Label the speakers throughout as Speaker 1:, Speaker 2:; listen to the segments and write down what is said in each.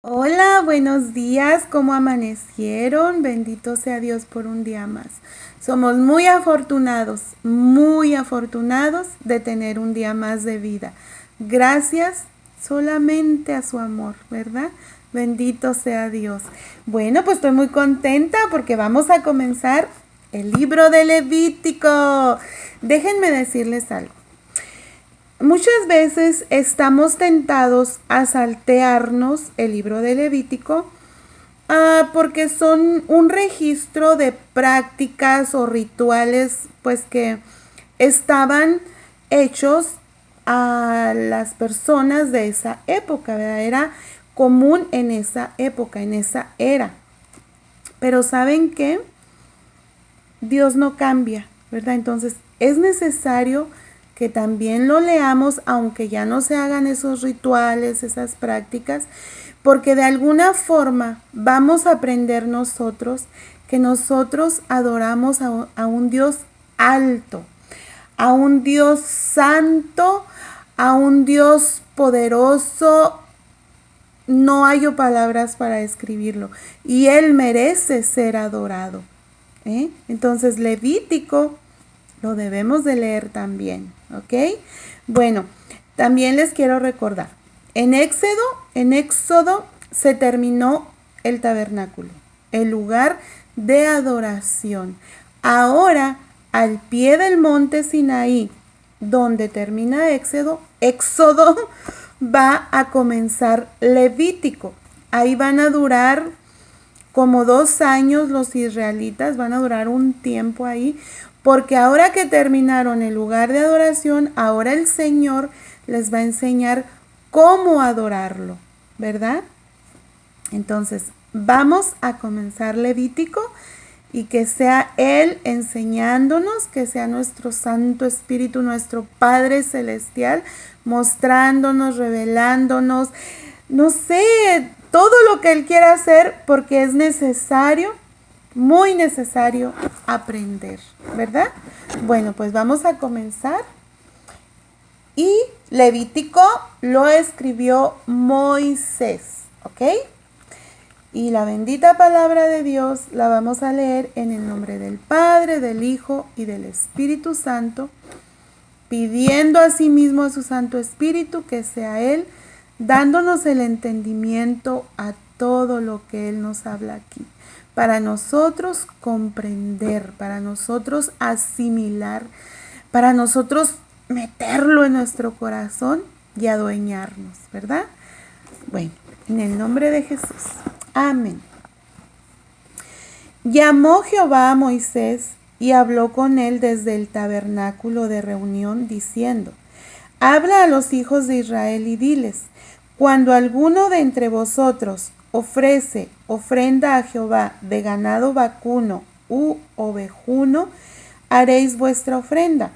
Speaker 1: Hola, buenos días, ¿cómo amanecieron? Bendito sea Dios por un día más. Somos muy afortunados de tener un día más de vida. Gracias solamente a su amor, ¿verdad? Bendito sea Dios. Bueno, pues estoy muy contenta porque vamos a comenzar el libro de Levítico. Déjenme decirles algo. Muchas veces estamos tentados a saltearnos el libro de Levítico porque son un registro de prácticas o rituales pues que estaban hechos a las personas de esa época, ¿verdad? Era común en esa época, en esa era. Pero ¿saben qué? Dios no cambia, ¿verdad? Entonces es necesario que también lo leamos, aunque ya no se hagan esos rituales, esas prácticas, porque de alguna forma vamos a aprender nosotros que nosotros adoramos a un Dios alto, a un Dios santo, a un Dios poderoso. No hallo palabras para escribirlo. Y Él merece ser adorado. Entonces Levítico lo debemos de leer también, ¿ok? Bueno, también les quiero recordar, en Éxodo se terminó el tabernáculo, el lugar de adoración. Ahora, al pie del monte Sinaí, donde termina Éxodo va a comenzar Levítico. Ahí van a durar como 2 años los israelitas, van a durar un tiempo ahí, porque ahora que terminaron el lugar de adoración, ahora el Señor les va a enseñar cómo adorarlo, ¿verdad? Entonces, vamos a comenzar Levítico y que sea Él enseñándonos, que sea nuestro Santo Espíritu, nuestro Padre Celestial, mostrándonos, revelándonos, no sé, todo lo que Él quiera hacer, porque es necesario, muy necesario aprender, ¿verdad? Bueno, pues vamos a comenzar. Y Levítico lo escribió Moisés, ¿ok? Y la bendita palabra de Dios la vamos a leer en el nombre del Padre, del Hijo y del Espíritu Santo, pidiendo a sí mismo a su Santo Espíritu que sea Él dándonos el entendimiento a todo lo que Él nos habla aquí, para nosotros comprender, para nosotros asimilar, para nosotros meterlo en nuestro corazón y adueñarnos, ¿verdad? Bueno, en el nombre de Jesús. Amén. Llamó Jehová a Moisés y habló con él desde el tabernáculo de reunión, diciendo: Habla a los hijos de Israel y diles: Cuando alguno de entre vosotros ofrece ofrenda a Jehová de ganado vacuno u ovejuno, haréis vuestra ofrenda.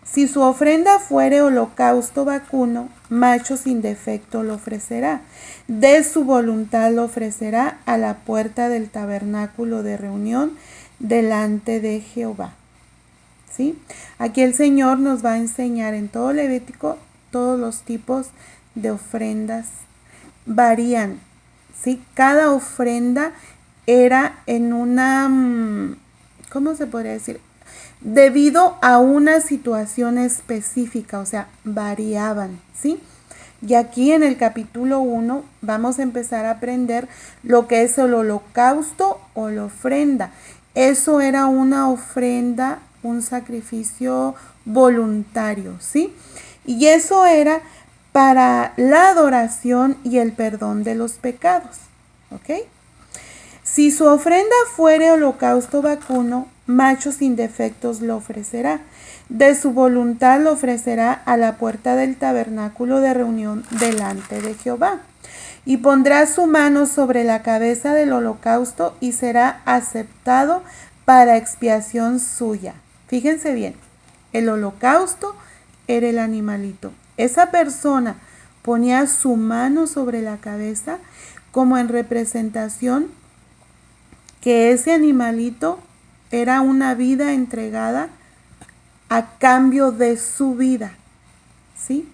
Speaker 1: Si su ofrenda fuere holocausto vacuno, macho sin defecto lo ofrecerá. De su voluntad lo ofrecerá a la puerta del tabernáculo de reunión delante de Jehová. ¿Sí? Aquí el Señor nos va a enseñar en todo Levítico todos los tipos de ofrendas. Varían, ¿sí? Cada ofrenda era en una, ¿cómo se podría decir? Debido a una situación específica, o sea, variaban, ¿sí? Y aquí en el capítulo 1 vamos a empezar a aprender lo que es el holocausto o la ofrenda. Eso era una ofrenda, un sacrificio voluntario, ¿sí? Y eso era para la adoración y el perdón de los pecados, ¿ok? Si su ofrenda fuere holocausto vacuno, macho sin defectos lo ofrecerá. De su voluntad lo ofrecerá a la puerta del tabernáculo de reunión delante de Jehová. Y pondrá su mano sobre la cabeza del holocausto y será aceptado para expiación suya. Fíjense bien, el holocausto era el animalito. Esa persona ponía su mano sobre la cabeza como en representación que ese animalito era una vida entregada a cambio de su vida, ¿sí?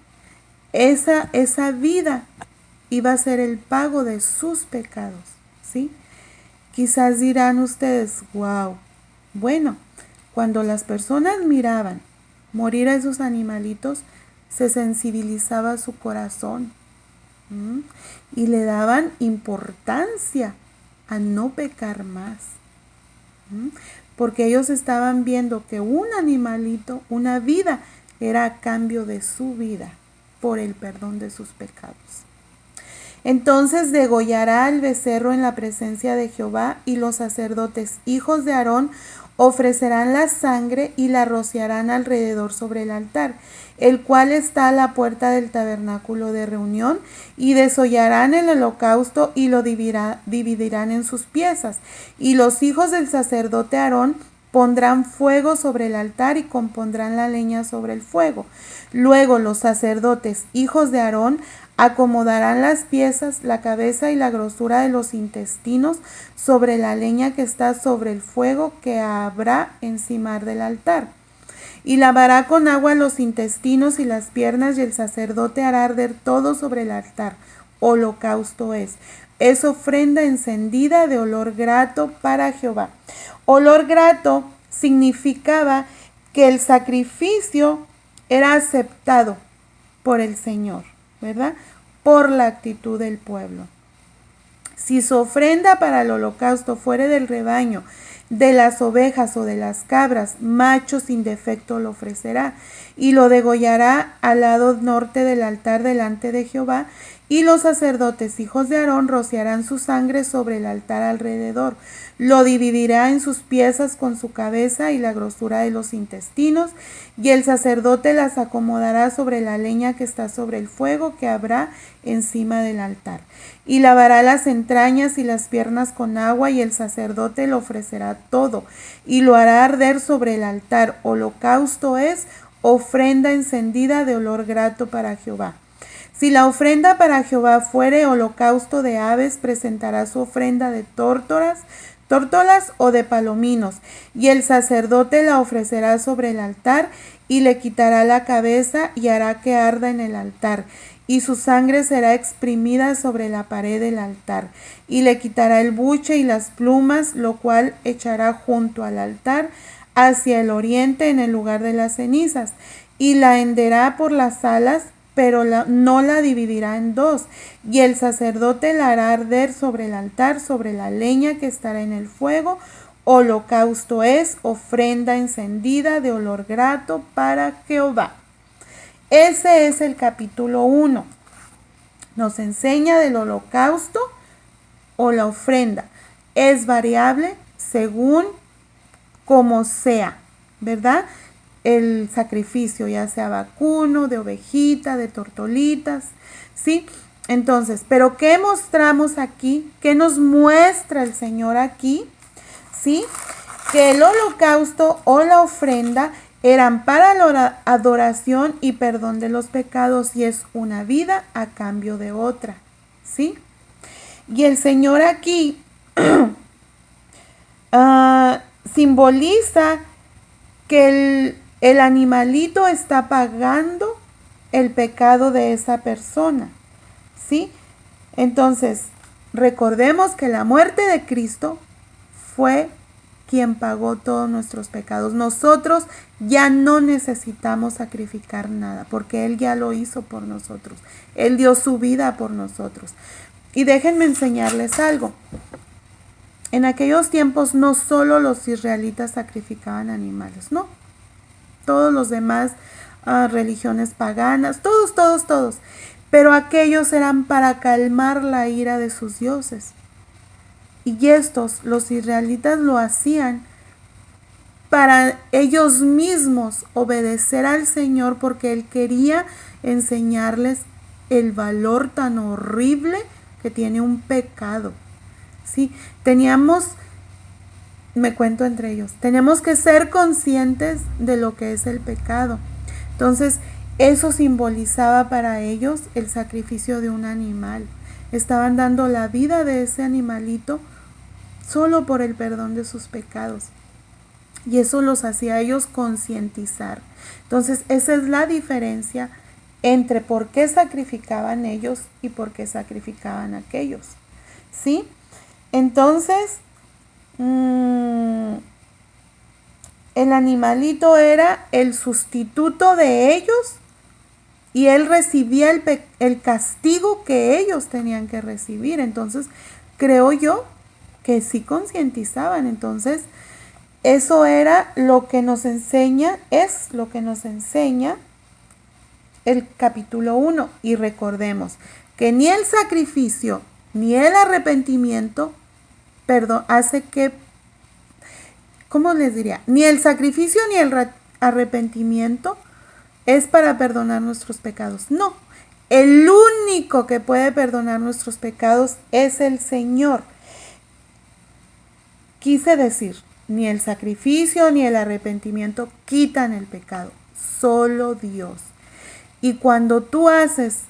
Speaker 1: Esa vida iba a ser el pago de sus pecados, ¿sí? Quizás dirán ustedes, wow, bueno, cuando las personas miraban morir a esos animalitos, se sensibilizaba su corazón, ¿m? Y le daban importancia a no pecar más, ¿m? Porque ellos estaban viendo que un animalito, una vida, era a cambio de su vida por el perdón de sus pecados. Entonces degollará al becerro en la presencia de Jehová, y los sacerdotes, hijos de Aarón, ofrecerán la sangre y la rociarán alrededor sobre el altar, el cual está a la puerta del tabernáculo de reunión, y desollarán el holocausto y lo dividirán en sus piezas. Y los hijos del sacerdote Aarón pondrán fuego sobre el altar y compondrán la leña sobre el fuego. Luego los sacerdotes, hijos de Aarón, acomodarán las piezas, la cabeza y la grosura de los intestinos sobre la leña que está sobre el fuego que habrá encima del altar. Y lavará con agua los intestinos y las piernas, y el sacerdote hará arder todo sobre el altar. Holocausto es ofrenda encendida de olor grato para Jehová. Olor grato significaba que el sacrificio era aceptado por el Señor, ¿verdad? Por la actitud del pueblo. Si su ofrenda para el holocausto fuere del rebaño, de las ovejas o de las cabras, macho sin defecto lo ofrecerá, y lo degollará al lado norte del altar delante de Jehová, y los sacerdotes, hijos de Aarón, rociarán su sangre sobre el altar alrededor. Lo dividirá en sus piezas con su cabeza y la grosura de los intestinos, y el sacerdote las acomodará sobre la leña que está sobre el fuego que habrá encima del altar. Y lavará las entrañas y las piernas con agua, y el sacerdote lo ofrecerá todo, y lo hará arder sobre el altar. Holocausto es ofrenda encendida de olor grato para Jehová. Si la ofrenda para Jehová fuere holocausto de aves, presentará su ofrenda de tórtolas o de palominos, y el sacerdote la ofrecerá sobre el altar, y le quitará la cabeza y hará que arda en el altar, y su sangre será exprimida sobre la pared del altar, y le quitará el buche y las plumas, lo cual echará junto al altar hacia el oriente en el lugar de las cenizas, y la henderá por las alas, pero no la dividirá en dos, y el sacerdote la hará arder sobre el altar, sobre la leña que estará en el fuego. Holocausto es ofrenda encendida de olor grato para Jehová. Ese es el capítulo 1. Nos enseña del holocausto o la ofrenda. Es variable según como sea, ¿verdad? El sacrificio, ya sea vacuno, de ovejita, de tortolitas, ¿sí? Entonces, ¿pero qué mostramos aquí? ¿Qué nos muestra el Señor aquí? ¿Sí? Que el holocausto o la ofrenda eran para la adoración y perdón de los pecados, y es una vida a cambio de otra, ¿sí? Y el Señor aquí simboliza que el animalito está pagando el pecado de esa persona, ¿sí? Entonces, recordemos que la muerte de Cristo fue quien pagó todos nuestros pecados. Nosotros ya no necesitamos sacrificar nada, porque Él ya lo hizo por nosotros. Él dio su vida por nosotros. Y déjenme enseñarles algo. En aquellos tiempos no solo los israelitas sacrificaban animales, no. Todos los demás religiones paganas, todos. Pero aquellos eran para calmar la ira de sus dioses. Y estos, los israelitas, lo hacían para ellos mismos obedecer al Señor, porque Él quería enseñarles el valor tan horrible que tiene un pecado. ¿Sí? Me cuento entre ellos, tenemos que ser conscientes de lo que es el pecado. Entonces, eso simbolizaba para ellos el sacrificio de un animal. Estaban dando la vida de ese animalito solo por el perdón de sus pecados. Y eso los hacía a ellos concientizar. Entonces, esa es la diferencia entre por qué sacrificaban ellos y por qué sacrificaban aquellos, ¿sí? Entonces, el animalito era el sustituto de ellos y él recibía el castigo que ellos tenían que recibir. Entonces, creo yo que sí concientizaban. Entonces, eso era lo que nos enseña, es lo que nos enseña el capítulo 1. Y recordemos que ni el sacrificio ni el arrepentimiento, hace que, ¿cómo les diría? Ni el sacrificio ni el arrepentimiento es para perdonar nuestros pecados. No, el único que puede perdonar nuestros pecados es el Señor. Quise decir, ni el sacrificio ni el arrepentimiento quitan el pecado, solo Dios. Y cuando tú haces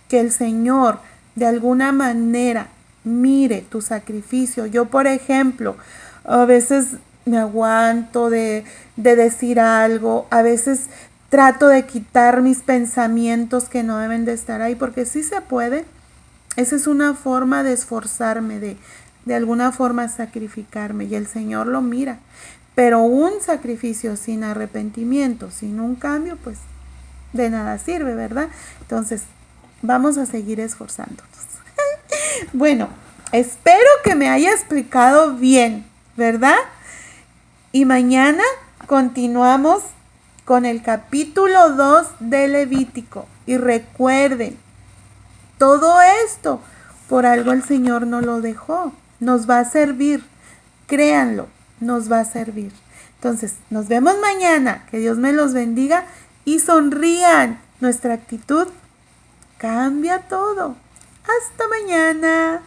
Speaker 1: que el Señor de alguna manera mire tu sacrificio, yo por ejemplo, a veces me aguanto de decir algo, a veces trato de quitar mis pensamientos que no deben de estar ahí, porque sí se puede. Esa es una forma de esforzarme, de alguna forma sacrificarme, y el Señor lo mira. Pero un sacrificio sin arrepentimiento, sin un cambio, pues de nada sirve, ¿verdad? Entonces, vamos a seguir esforzándonos. Bueno, espero que me haya explicado bien, ¿verdad? Y mañana continuamos con el capítulo 2 de Levítico. Y recuerden, todo esto, por algo el Señor nos lo dejó. Nos va a servir, créanlo, nos va a servir. Entonces, nos vemos mañana. Que Dios me los bendiga y sonrían. Nuestra actitud cambia todo. Hasta mañana.